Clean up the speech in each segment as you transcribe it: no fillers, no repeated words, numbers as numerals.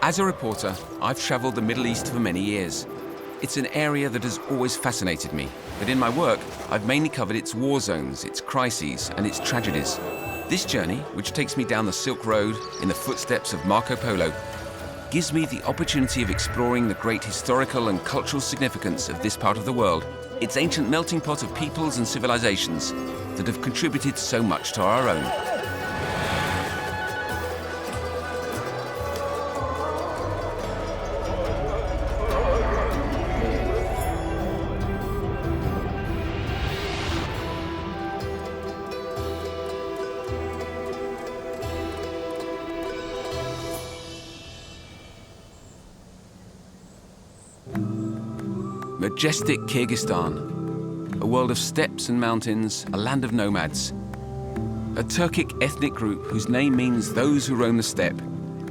As a reporter, I've traveled the Middle East for many years. It's an area that has always fascinated me, but in my work, I've mainly covered its war zones, its crises, and its tragedies. This journey, which takes me down the Silk Road in the footsteps of Marco Polo, gives me the opportunity of exploring the great historical and cultural significance of this part of the world, its ancient melting pot of peoples and civilizations that have contributed so much to our own. Majestic Kyrgyzstan, a world of steppes and mountains, a land of nomads. A Turkic ethnic group whose name means those who roam the steppe,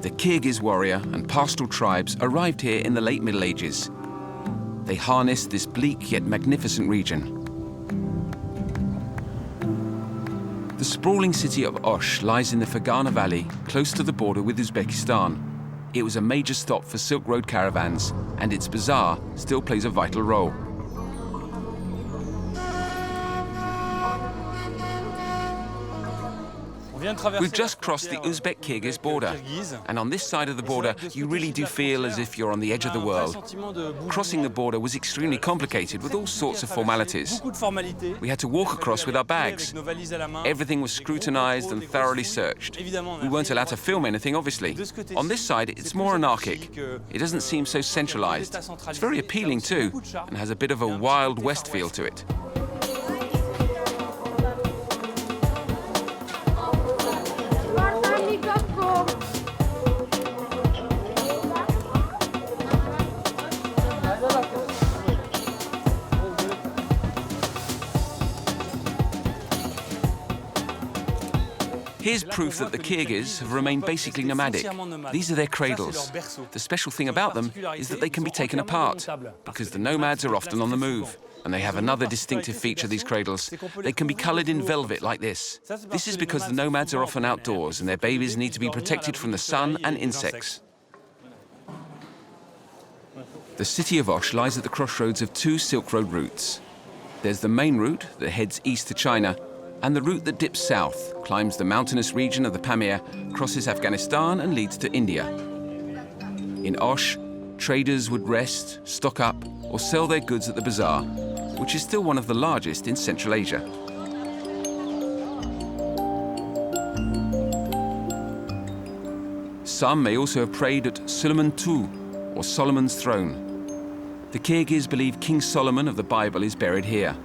the Kyrgyz warrior and pastoral tribes arrived here in the late Middle Ages. They harnessed this bleak yet magnificent region. The sprawling city of Osh lies in the Fergana Valley, close to the border with Uzbekistan. It was a major stop for Silk Road caravans, and its bazaar still plays a vital role. We've just crossed the Uzbek-Kyrgyz border, and on this side of the border, you really do feel as if you're on the edge of the world. Crossing the border was extremely complicated with all sorts of formalities. We had to walk across with our bags. Everything was scrutinized and thoroughly searched. We weren't allowed to film anything, obviously. On this side, it's more anarchic. It doesn't seem so centralized. It's very appealing too, and has a bit of a Wild West feel to it. Here's proof that the Kyrgyz have remained basically nomadic. These are their cradles. The special thing about them is that they can be taken apart, because the nomads are often on the move. And they have another distinctive feature, these cradles. They can be colored in velvet like this. This is because the nomads are often outdoors and their babies need to be protected from the sun and insects. The city of Osh lies at the crossroads of two Silk Road routes. There's the main route that heads east to China, and the route that dips south, climbs the mountainous region of the Pamir, crosses Afghanistan and leads to India. In Osh, traders would rest, stock up, or sell their goods at the bazaar, which is still one of the largest in Central Asia. Some may also have prayed at Sulaiman-Too, or Solomon's throne. The Kyrgyz believe King Solomon of the Bible is buried here.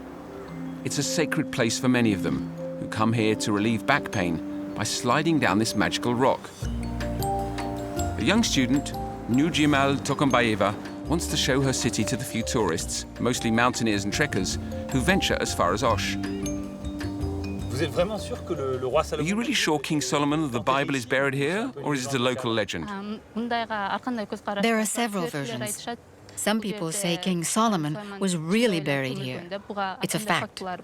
It's a sacred place for many of them, who come here to relieve back pain by sliding down this magical rock. A young student, Nujimal Tokombayeva, wants to show her city to the few tourists, mostly mountaineers and trekkers, who venture as far as Osh. Are you really sure King Solomon of the Bible is buried here, or is it a local legend? There are several versions. Some people say King Solomon was really buried here. It's a fact. Until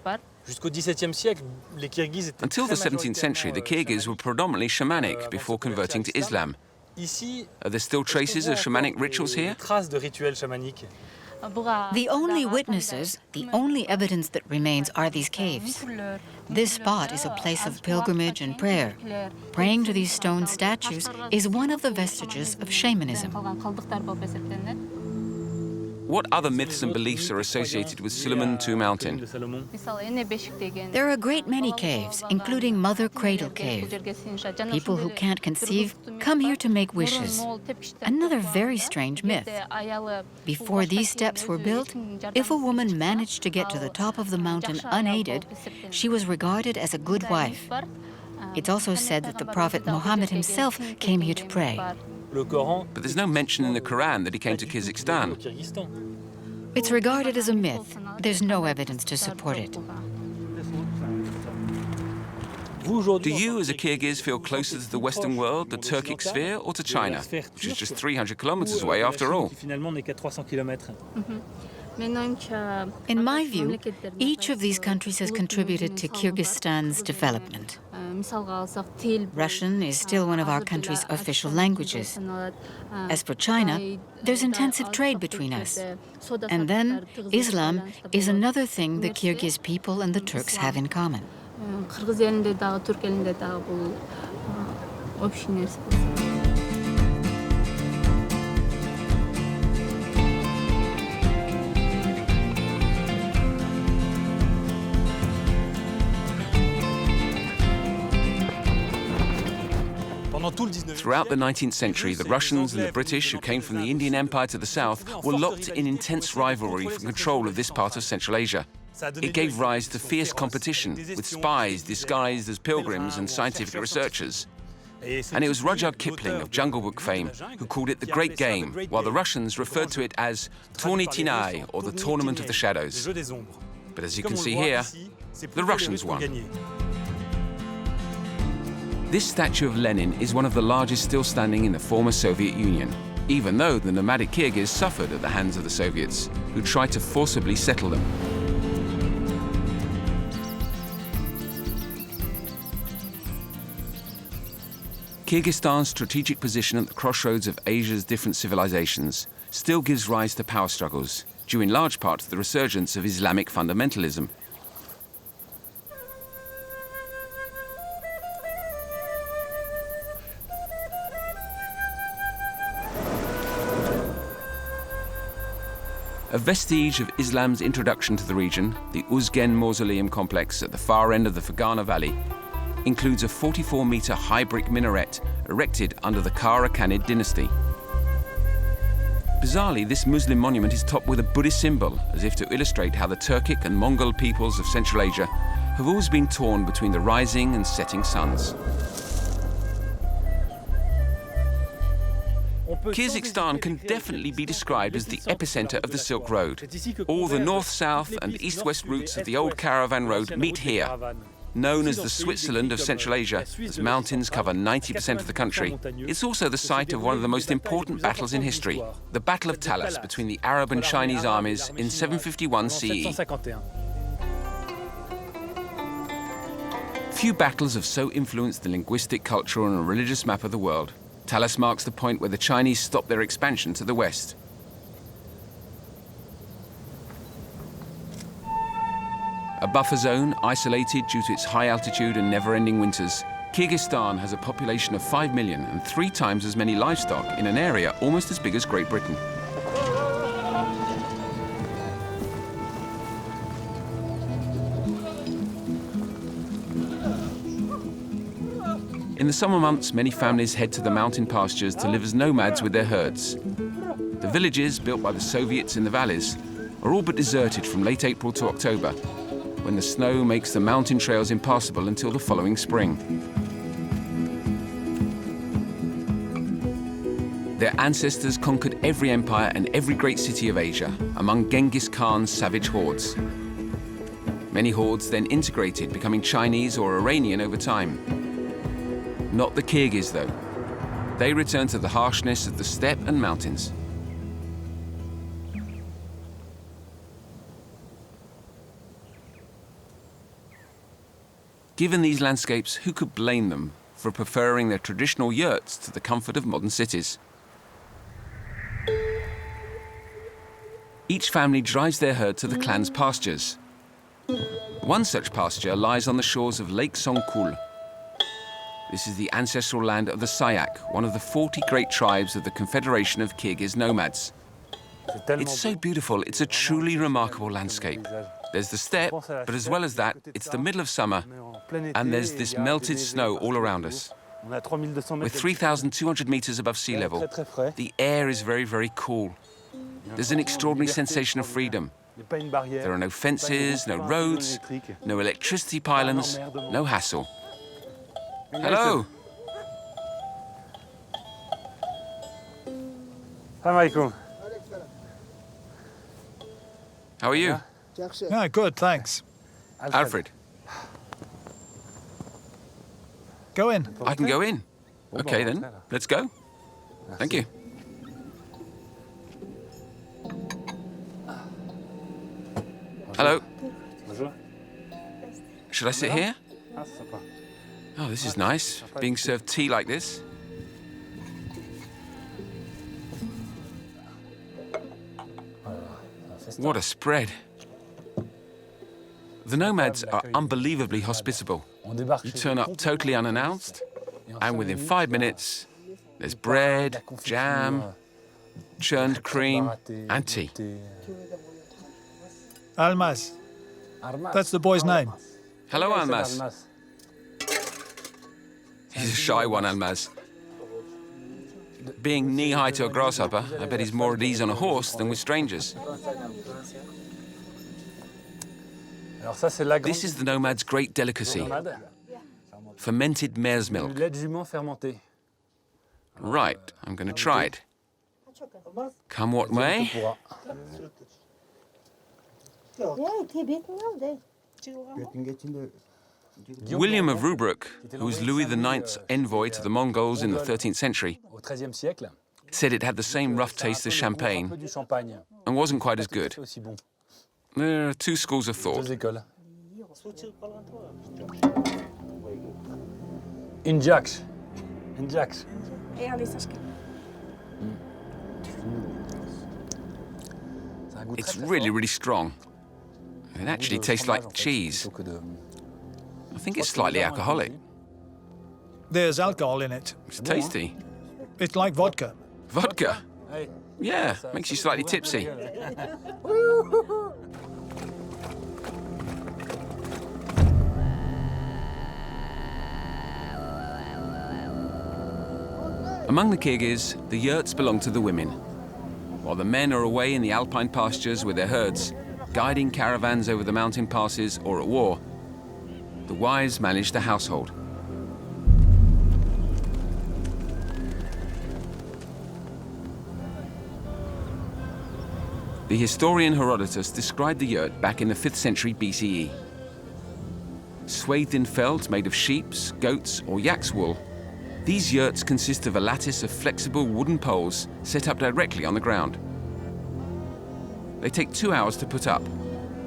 the 17th century, the Kyrgyz were predominantly shamanic before converting to Islam. Are there still traces of shamanic rituals here? The only witnesses, the only evidence that remains are these caves. This spot is a place of pilgrimage and prayer. Praying to these stone statues is one of the vestiges of shamanism. What other myths and beliefs are associated with Sulaiman-Too mountain? There are a great many caves, including Mother Cradle Cave. People who can't conceive come here to make wishes. Another very strange myth. Before these steps were built, if a woman managed to get to the top of the mountain unaided, she was regarded as a good wife. It's also said that the Prophet Muhammad himself came here to pray. But there's no mention in the Quran that he came to Kyrgyzstan. It's regarded as a myth. There's no evidence to support it. Do you, as a Kyrgyz, feel closer to the Western world, the Turkic sphere, or to China, which is just 300 kilometers away after all? In my view, each of these countries has contributed to Kyrgyzstan's development. Russian is still one of our country's official languages. As for China, there's intensive trade between us. And then Islam is another thing the Kyrgyz people and the Turks have in common. Throughout the 19th century, the Russians and the British, who came from the Indian Empire to the south, were locked in intense rivalry for control of this part of Central Asia. It gave rise to fierce competition, with spies disguised as pilgrims and scientific researchers. And it was Rudyard Kipling of Jungle Book fame who called it the Great Game, while the Russians referred to it as Tournoi, or the Tournament of the Shadows. But as you can see here, the Russians won. This statue of Lenin is one of the largest still standing in the former Soviet Union, even though the nomadic Kyrgyz suffered at the hands of the Soviets, who tried to forcibly settle them. Kyrgyzstan's strategic position at the crossroads of Asia's different civilizations still gives rise to power struggles, due in large part to the resurgence of Islamic fundamentalism. A vestige of Islam's introduction to the region, the Uzgen Mausoleum complex at the far end of the Fergana Valley, includes a 44-meter high brick minaret erected under the Kara Khanid dynasty. Bizarrely, this Muslim monument is topped with a Buddhist symbol, as if to illustrate how the Turkic and Mongol peoples of Central Asia have always been torn between the rising and setting suns. Kyrgyzstan can definitely be described as the epicenter of the Silk Road. All the north-south and east-west routes of the old caravan road meet here. Known as the Switzerland of Central Asia, as mountains cover 90% of the country, it's also the site of one of the most important battles in history, the Battle of Talas between the Arab and Chinese armies in 751 CE. Few battles have so influenced the linguistic, cultural and religious map of the world. Talas marks the point where the Chinese stopped their expansion to the west. A buffer zone, isolated due to its high altitude and never-ending winters, Kyrgyzstan has a population of 5 million and 3 times as many livestock in an area almost as big as Great Britain. In the summer months, many families head to the mountain pastures to live as nomads with their herds. The villages, built by the Soviets in the valleys, are all but deserted from late April to October, when the snow makes the mountain trails impassable until the following spring. Their ancestors conquered every empire and every great city of Asia, among Genghis Khan's savage hordes. Many hordes then integrated, becoming Chinese or Iranian over time. Not the Kyrgyz, though. They return to the harshness of the steppe and mountains. Given these landscapes, who could blame them for preferring their traditional yurts to the comfort of modern cities? Each family drives their herd to the clan's pastures. One such pasture lies on the shores of Lake Songkul. This is the ancestral land of the Sayak, one of the 40 great tribes of the Confederation of Kyrgyz nomads. It's so beautiful, it's a truly remarkable landscape. There's the steppe, but as well as that, it's the middle of summer, and there's this melted snow all around us. We're 3,200 meters above sea level. The air is very, very cool. There's an extraordinary sensation of freedom. There are no fences, no roads, no electricity pylons, no hassle. Hello. Assalamu How are you? Yeah, good, thanks. Alfred. Go in. I can go in. Okay then, let's go. Thank you. Hello. Should I sit here? Oh, this is nice, being served tea like this. What a spread. The nomads are unbelievably hospitable. You turn up totally unannounced, and within 5 minutes, there's bread, jam, churned cream, and tea. Almaz. That's the boy's name. Hello, Almaz. He's a shy one, Almaz. Being knee-high to a grasshopper, I bet he's more at ease on a horse than with strangers. This is the nomad's great delicacy, fermented mare's milk. Right, I'm going to try it. Come what may. William of Rubruck, who was Louis IX's envoy to the Mongols in the 13th century, said it had the same rough taste as champagne and wasn't quite as good. There are two schools of thought. Injaks. It's really, really strong. It actually tastes like cheese. I think it's slightly alcoholic. There's alcohol in it. It's tasty. It's like vodka. Vodka? Yeah, makes you slightly tipsy. Among the Kyrgyz, the yurts belong to the women, while the men are away in the alpine pastures with their herds, guiding caravans over the mountain passes or at war. The wives manage the household. The historian Herodotus described the yurt back in the 5th century BCE. Swathed in felt made of sheep's, goat's, or yak's wool, these yurts consist of a lattice of flexible wooden poles set up directly on the ground. They take 2 hours to put up.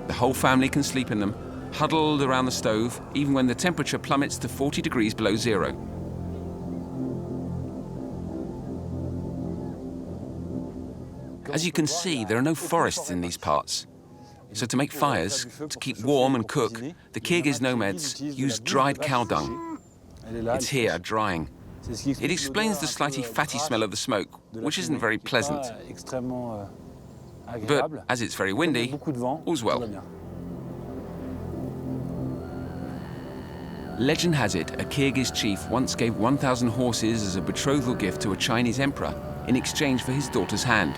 The whole family can sleep in them, huddled around the stove, even when the temperature plummets to 40 degrees below zero. As you can see, there are no forests in these parts. So to make fires, to keep warm and cook, the Kyrgyz nomads use dried cow dung. It's here, drying. It explains the slightly fatty smell of the smoke, which isn't very pleasant. But as it's very windy, all's well. Legend has it, a Kyrgyz chief once gave 1,000 horses as a betrothal gift to a Chinese emperor in exchange for his daughter's hand.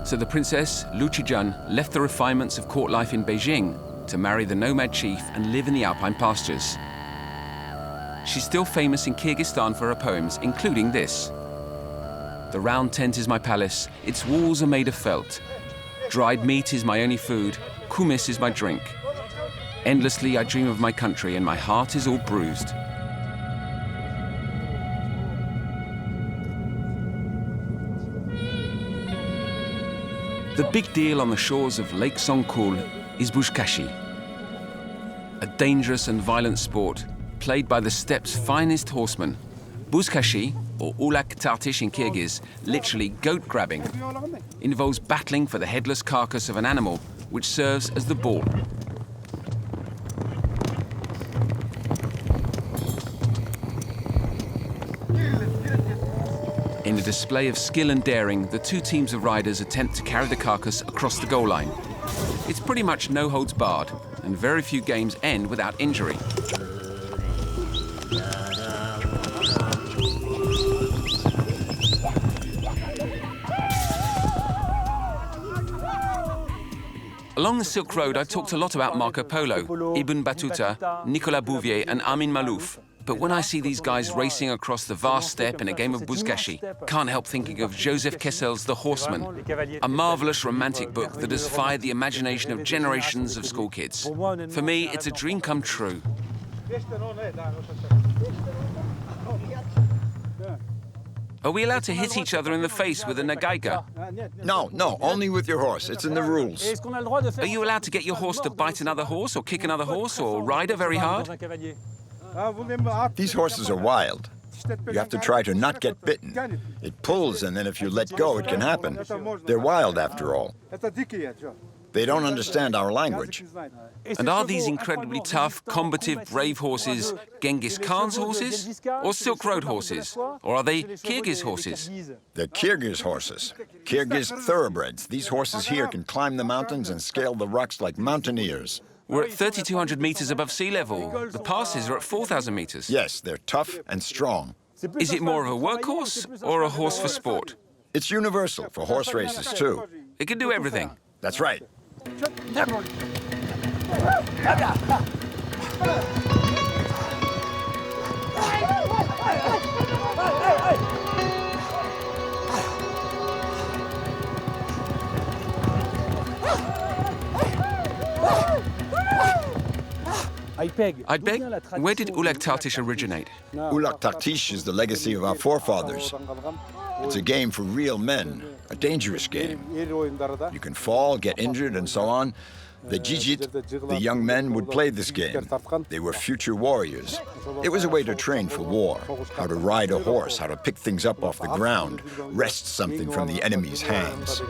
So the princess, Luchijun, left the refinements of court life in Beijing to marry the nomad chief and live in the alpine pastures. She's still famous in Kyrgyzstan for her poems, including this. The round tent is my palace, its walls are made of felt. Dried meat is my only food, kumis is my drink. Endlessly I dream of my country and my heart is all bruised. The big deal on the shores of Lake Songkul is Buskashi, a dangerous and violent sport played by the steppe's finest horsemen. Buskashi, or ulak tartish in Kyrgyz, literally goat grabbing, involves battling for the headless carcass of an animal, which serves as the ball. In a display of skill and daring, the two teams of riders attempt to carry the carcass across the goal line. It's pretty much no holds barred, and very few games end without injury. Along the Silk Road, I've talked a lot about Marco Polo, Ibn Battuta, Nicolas Bouvier, and Amin Malouf. But when I see these guys racing across the vast steppe in a game of Buskashi, can't help thinking of Joseph Kessel's The Horseman, a marvelous romantic book that has fired the imagination of generations of school kids. For me, it's a dream come true. Are we allowed to hit each other in the face with a nagaika? No, only with your horse. It's in the rules. Are you allowed to get your horse to bite another horse or kick another horse or ride her very hard? These horses are wild. You have to try to not get bitten. It pulls, and then if you let go, it can happen. They're wild, after all. They don't understand our language. And are these incredibly tough, combative, brave horses Genghis Khan's horses or Silk Road horses? Or are they Kyrgyz horses? They're Kyrgyz horses. Kyrgyz thoroughbreds. These horses here can climb the mountains and scale the rocks like mountaineers. We're at 3,200 meters above sea level. The passes are at 4,000 meters. Yes, they're tough and strong. Is it more of a workhorse or a horse for sport? It's universal for horse races, too. It can do everything. That's right. I'd beg, where did Ulak Tartish originate? Ulak Tartish is the legacy of our forefathers. It's a game for real men, a dangerous game. You can fall, get injured, and so on. The Jijit, the young men, would play this game. They were future warriors. It was a way to train for war, how to ride a horse, how to pick things up off the ground, wrest something from the enemy's hands.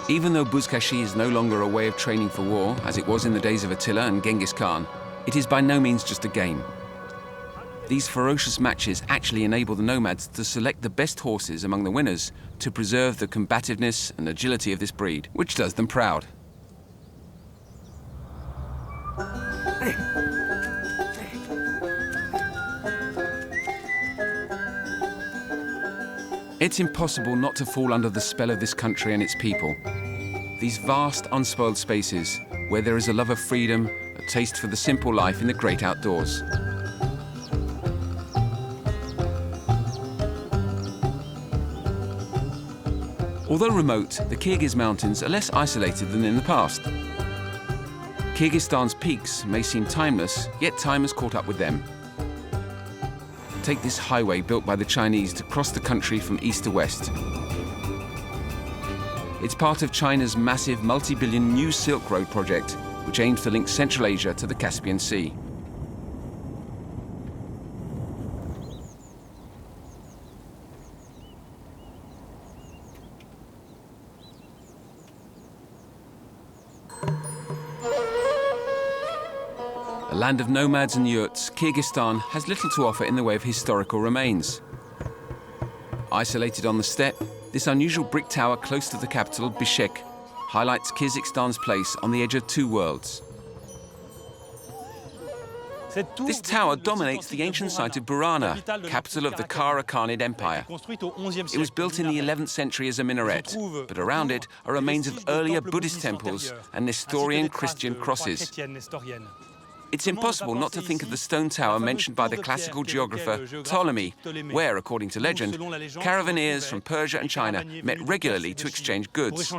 Even though Buskashi is no longer a way of training for war, as it was in the days of Attila and Genghis Khan, it is by no means just a game. These ferocious matches actually enable the nomads to select the best horses among the winners to preserve the combativeness and agility of this breed, which does them proud. It's impossible not to fall under the spell of this country and its people. These vast, unspoiled spaces where there is a love of freedom, a taste for the simple life in the great outdoors. Although remote, the Kyrgyz mountains are less isolated than in the past. Kyrgyzstan's peaks may seem timeless, yet time has caught up with them. Take this highway built by the Chinese to cross the country from east to west. It's part of China's massive multi-billion New Silk Road project, which aims to link Central Asia to the Caspian Sea. A land of nomads and yurts, Kyrgyzstan has little to offer in the way of historical remains. Isolated on the steppe, this unusual brick tower close to the capital, Bishkek, highlights Kyrgyzstan's place on the edge of two worlds. This tower dominates the ancient site of Burana, capital of the Kara Khanid Empire. It was built in the 11th century as a minaret, but around it are remains of earlier Buddhist temples and Nestorian Christian crosses. It's impossible not to think of the stone tower mentioned by the classical geographer Ptolemy, where, according to legend, caravaneers from Persia and China met regularly to exchange goods.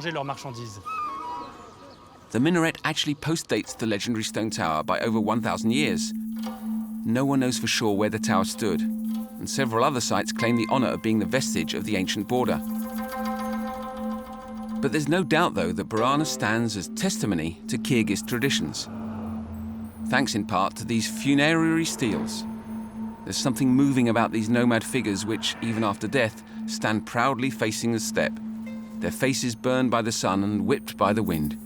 The minaret actually postdates the legendary stone tower by over 1,000 years. No one knows for sure where the tower stood, and several other sites claim the honor of being the vestige of the ancient border. But there's no doubt, though, that Burana stands as testimony to Kyrgyz traditions. Thanks in part to these funerary steels. There's something moving about these nomad figures which, even after death, stand proudly facing the steppe, their faces burned by the sun and whipped by the wind.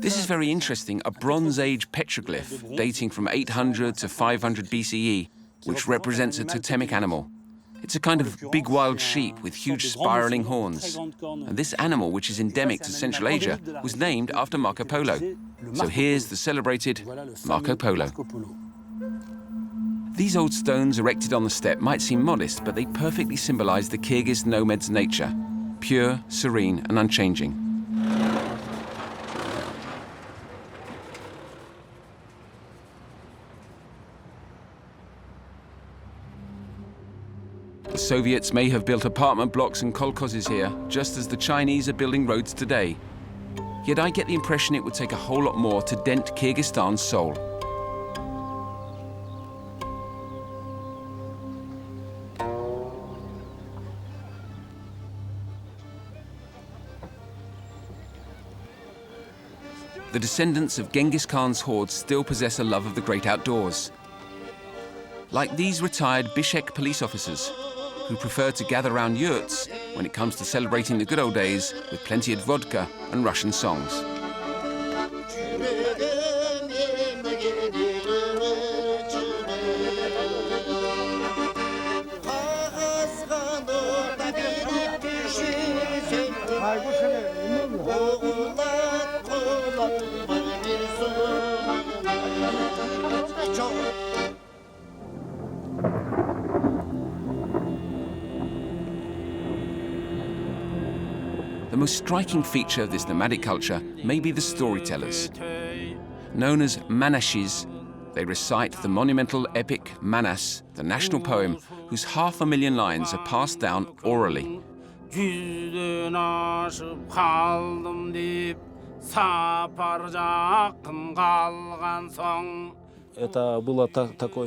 This is very interesting, a Bronze Age petroglyph dating from 800 to 500 BCE, which represents a totemic animal. It's a kind of big wild sheep with huge spiraling horns. And this animal, which is endemic to Central Asia, was named after Marco Polo. So here's the celebrated Marco Polo. These old stones erected on the steppe might seem modest, but they perfectly symbolize the Kyrgyz nomad's nature, pure, serene, and unchanging. The Soviets may have built apartment blocks and kolkhozes here, just as the Chinese are building roads today, Yet I get the impression it would take a whole lot more to dent Kyrgyzstan's soul. The descendants of Genghis Khan's hordes still possess a love of the great outdoors. Like these retired Bishkek police officers, who prefer to gather around yurts when it comes to celebrating the good old days with plenty of vodka and Russian songs. The most striking feature of this nomadic culture may be the storytellers. Known as manashis, they recite the monumental epic Manas, the national poem, whose 500,000 lines are passed down orally.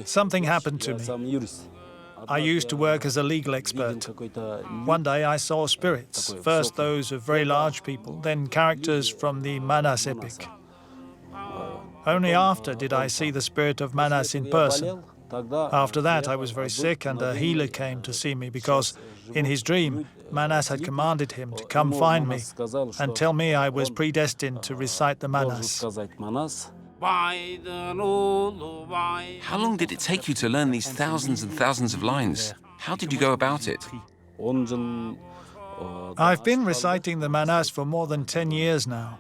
Something happened to me. I used to work as a legal expert. One day I saw spirits, first those of very large people, then characters from the Manas epic. Only after did I see the spirit of Manas in person. After that I was very sick and a healer came to see me because in his dream Manas had commanded him to come find me and tell me I was predestined to recite the Manas. How long did it take you to learn these thousands and thousands of lines? How did you go about it? I've been reciting the Manas for more than 10 years now.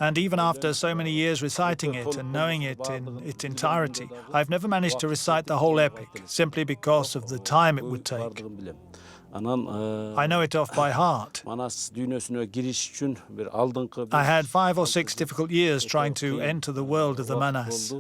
And even after so many years reciting it and knowing it in its entirety, I've never managed to recite the whole epic, simply because of the time it would take. I know it off by heart. I had 5 or 6 difficult years trying to enter the world of the Manas.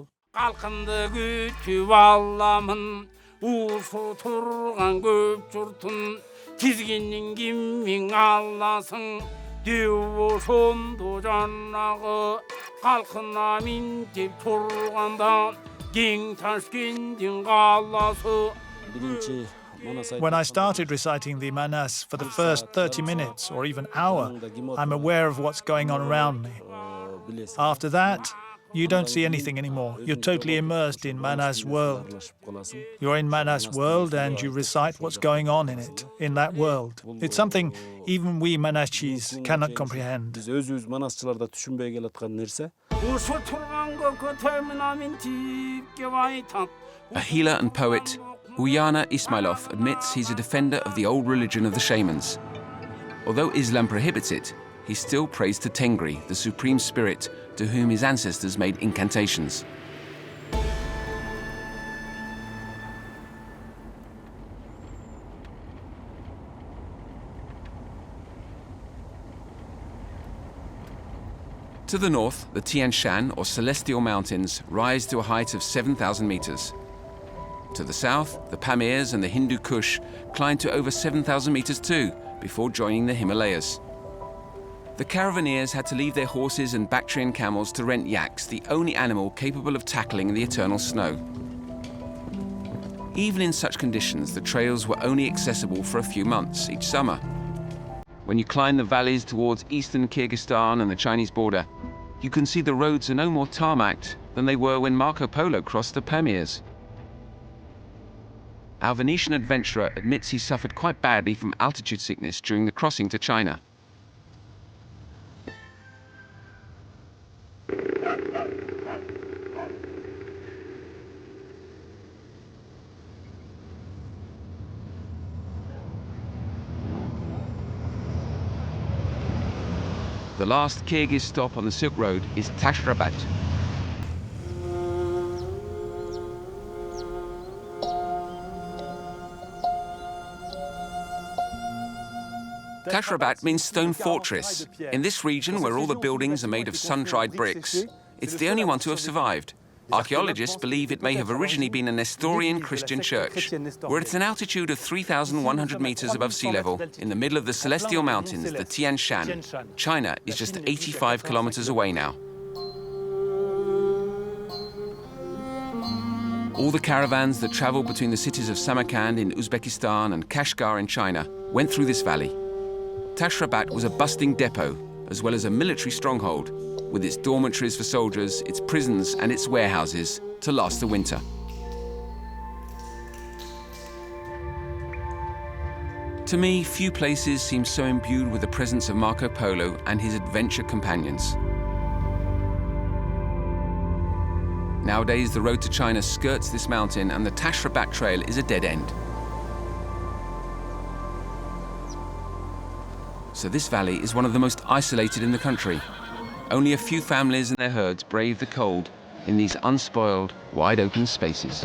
When I started reciting the Manas for the first 30 minutes or even hour, I'm aware of what's going on around me. After that, you don't see anything anymore. You're totally immersed in Manas' world. You're in Manas' world and you recite what's going on in it, in that world. It's something even we Manashis cannot comprehend. A healer and poet, Uyana Ismailov admits he's a defender of the old religion of the shamans. Although Islam prohibits it, he still prays to Tengri, the supreme spirit to whom his ancestors made incantations. To the north, the Tian Shan, or Celestial Mountains, rise to a height of 7,000 meters. To the south, the Pamirs and the Hindu Kush climb to over 7,000 meters too, before joining the Himalayas. The caravaneers had to leave their horses and Bactrian camels to rent yaks, the only animal capable of tackling the eternal snow. Even in such conditions, the trails were only accessible for a few months each summer. When you climb the valleys towards eastern Kyrgyzstan and the Chinese border, you can see the roads are no more tarmacked than they were when Marco Polo crossed the Pamirs. Our Venetian adventurer admits he suffered quite badly from altitude sickness during the crossing to China. The last Kyrgyz stop on the Silk Road is Tash Rabat. Tash Rabat means stone fortress. In this region, where all the buildings are made of sun-dried bricks, it's the only one to have survived. Archaeologists believe it may have originally been a Nestorian Christian church. We're at an altitude of 3,100 meters above sea level, in the middle of the Celestial Mountains, the Tian Shan. China is just 85 kilometers away now. All the caravans that traveled between the cities of Samarkand in Uzbekistan and Kashgar in China went through this valley. Tash Rabat was a bustling depot, as well as a military stronghold, with its dormitories for soldiers, its prisons and its warehouses to last the winter. To me, few places seem so imbued with the presence of Marco Polo and his adventure companions. Nowadays, the road to China skirts this mountain and the Tash Rabat trail is a dead end. So this valley is one of the most isolated in the country. Only a few families and their herds brave the cold in these unspoiled, wide-open spaces.